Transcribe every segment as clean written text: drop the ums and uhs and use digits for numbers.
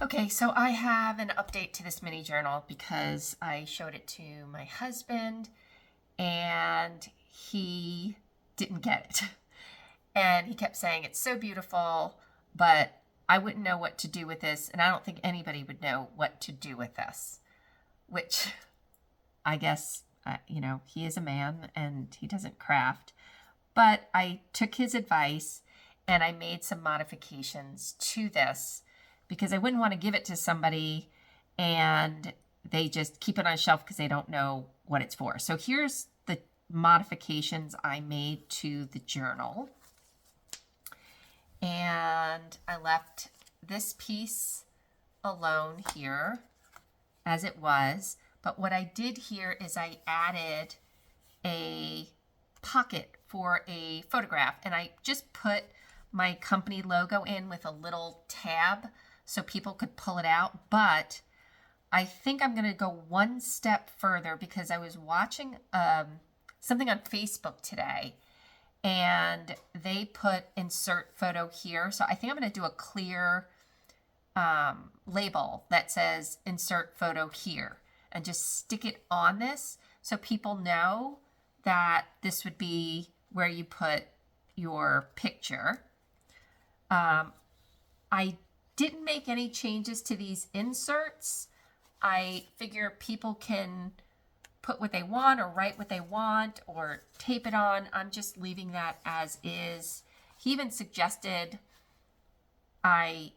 Okay, so I have an update to this mini journal because I showed it to my husband and he didn't get it. And he kept saying it's so beautiful, but I wouldn't know what to do with this, and I don't think anybody would know what to do with this, which I guess, he is a man and he doesn't craft. But I took his advice and I made some modifications to this because I wouldn't want to give it to somebody and they just keep it on a shelf because they don't know what it's for. So here's the modifications I made to the journal. And I left this piece alone here as it was. But what I did here is I added a pocket for a photograph, and I just put my company logo in with a little tab so people could pull it out. But I think I'm going to go one step further because I was watching something on Facebook today, and they put insert photo here. So I think I'm going to do a clear label that says insert photo here and just stick it on this so people know that this would be where you put your picture. I didn't make any changes to these inserts. I figure people can put what they want or write what they want or tape it on. I'm just leaving that as is. He even suggested I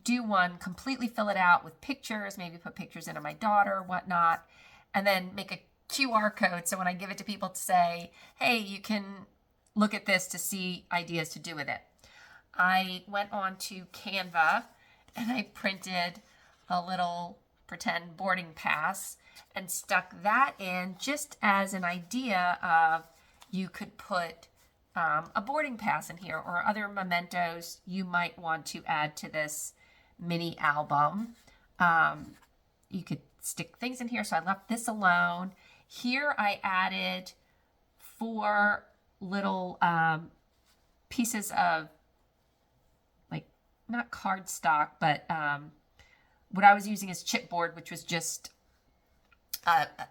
do one, completely fill it out with pictures, maybe put pictures in of my daughter, whatnot, and then make a QR code so when I give it to people to say, hey, you can look at this to see ideas to do with it. I went on to Canva and I printed a little pretend boarding pass and stuck that in just as an idea of you could put a boarding pass in here or other mementos you might want to add to this mini album. You could stick things in here, so I left this alone. Here I added 4 little pieces of, like, not cardstock, but what I was using is chipboard, which was just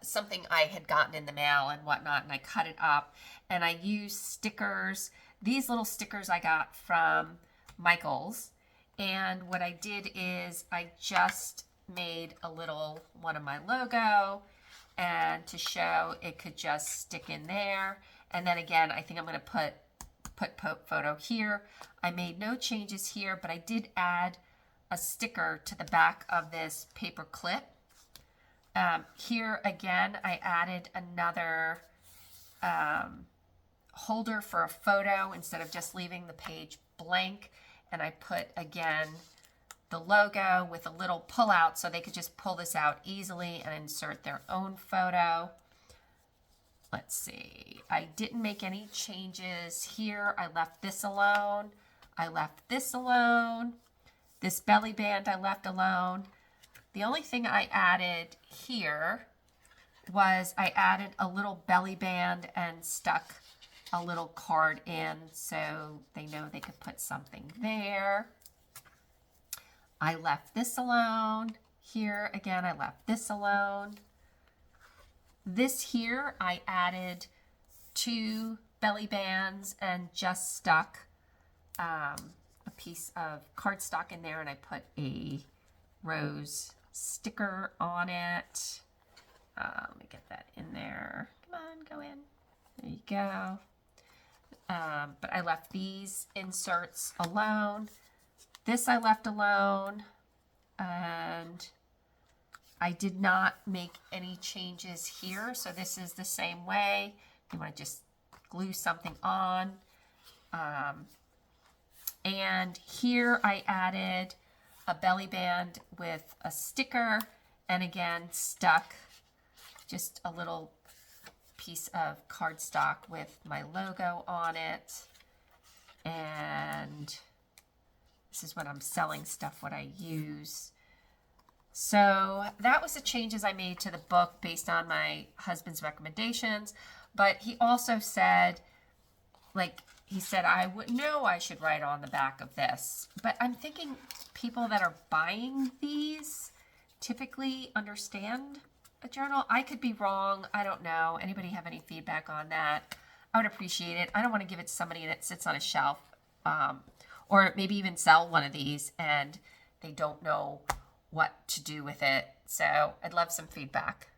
something I had gotten in the mail and whatnot, and I cut it up and I used stickers. These little stickers I got from Michael's, and what I did is I just made a little one of my logo, and to show it could just stick in there. And then again, I think I'm going to put photo here. I made no changes here, but I did add a sticker to the back of this paper clip. Here again, I added another holder for a photo instead of just leaving the page blank. And I put, again, the logo with a little pull out so they could just pull this out easily and insert their own photo. Let's see. I didn't make any changes here. I left this alone. I left this alone. This belly band I left alone. The only thing I added here was I added a little belly band and stuck a little card in so they know they could put something there. I left this alone. Here again, I left this alone. This here, I added 2 belly bands and just stuck a piece of cardstock in there, and I put a rose sticker on it. Let me get that in there. Come on, go in. There you go. But I left these inserts alone. This I left alone. And I did not make any changes here. So this is the same way. You want to just glue something on. And here I added a belly band with a sticker, and again stuck just a little piece of cardstock with my logo on it. And this is when I'm selling stuff, what I use. So that was the changes I made to the book based on my husband's recommendations. But he also said, like, he said, I wouldn't know I should write on the back of this. But I'm thinking people that are buying these typically understand a journal. I could be wrong. I don't know. Anybody have any feedback on that? I would appreciate it. I don't want to give it to somebody that sits on a shelf, or maybe even sell one of these and they don't know what to do with it. So I'd love some feedback.